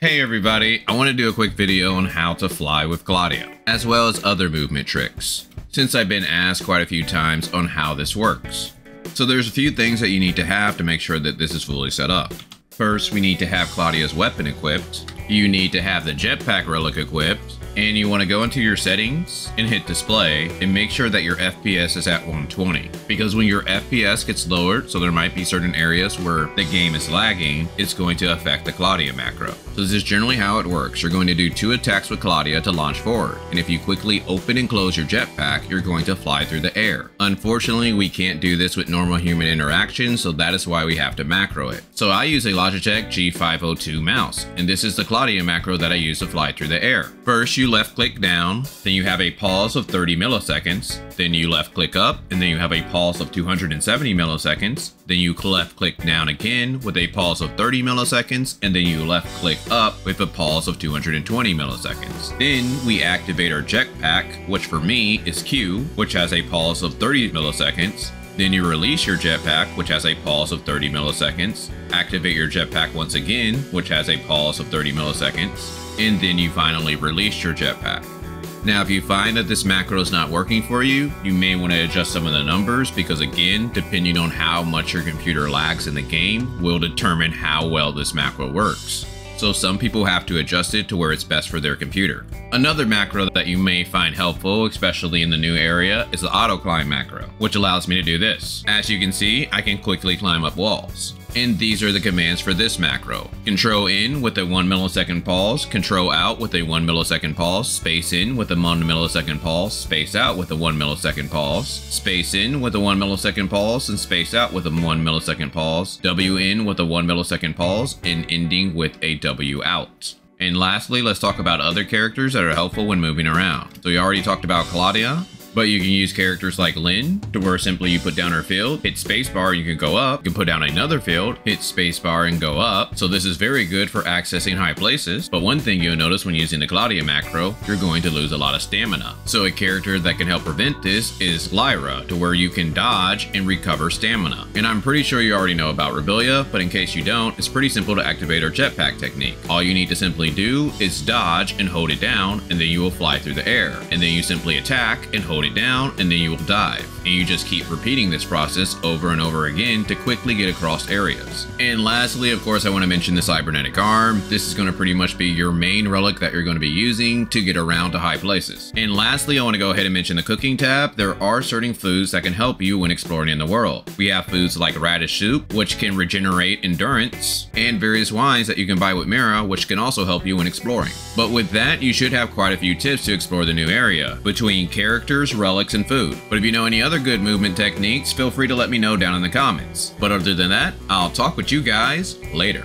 Hey everybody, I want to do a quick video on how to fly with Claudia, as well as other movement tricks, since I've been asked quite a few times on how this works. So there's a few things that you need to have to make sure that this is fully set up. First, we need to have Claudia's weapon equipped, you need to have the jetpack relic equipped, and you want to go into your settings and hit display and make sure that your FPS is at 120. Because when your FPS gets lowered, so there might be certain areas where the game is lagging, it's going to affect the Claudia macro. So this is generally how it works. You're going to do 2 attacks with Claudia to launch forward. And if you quickly open and close your jetpack, you're going to fly through the air. Unfortunately, we can't do this with normal human interaction, so that is why we have to macro it. So I use a Logitech G502 mouse, and this is the Claudia macro that I use to fly through the air. First, you left click down, then you have a pause of 30 milliseconds, then you left click up, and then you have a pause of 270 milliseconds, then you left click down again with a pause of 30 milliseconds, and then you left click up with a pause of 220 milliseconds. Then we activate our jetpack, which for me is Q, which has a pause of 30 milliseconds. Then you release your jetpack, which has a pause of 30 milliseconds. Activate your jetpack once again, which has a pause of 30 milliseconds. And then you finally release your jetpack. Now, if you find that this macro is not working for you, you may want to adjust some of the numbers because again, depending on how much your computer lags in the game will determine how well this macro works. So some people have to adjust it to where it's best for their computer. Another macro that you may find helpful, especially in the new area, is the auto climb macro, which allows me to do this. As you can see, I can quickly climb up walls. And these are the commands for this macro. Control in with a 1 millisecond pause, control out with a 1 millisecond pause, space in with a 1 millisecond pause, space out with a 1 millisecond pause, space in with a 1 millisecond pause, and space out with a 1 millisecond pause, W in with a 1 millisecond pause, and ending with a W out. And lastly, let's talk about other characters that are helpful when moving around. So we already talked about Claudia, but you can use characters like Lynn, to where simply you put down her field, hit spacebar and you can go up. You can put down another field, hit spacebar and go up. So this is very good for accessing high places. But one thing you'll notice when using the Claudia macro, you're going to lose a lot of stamina. So a character that can help prevent this is Lyra, to where you can dodge and recover stamina. And I'm pretty sure you already know about Rubilia, but in case you don't, it's pretty simple to activate our jetpack technique. All you need to simply do is dodge and hold it down, and then you will fly through the air. And then you simply attack and hold it down, and then you will dive. And you just keep repeating this process over and over again to quickly get across areas. And lastly, of course, I want to mention the cybernetic arm. This is going to pretty much be your main relic that you're going to be using to get around to high places. And lastly, I want to go ahead and mention the cooking tab. There are certain foods that can help you when exploring in the world. We have foods like radish soup, which can regenerate endurance, and various wines that you can buy with Vera, which can also help you when exploring. But with that, you should have quite a few tips to explore the new area, between characters, relics, and food. But if you know any other good movement techniques, feel free to let me know down in the comments. But other than that, I'll talk with you guys later.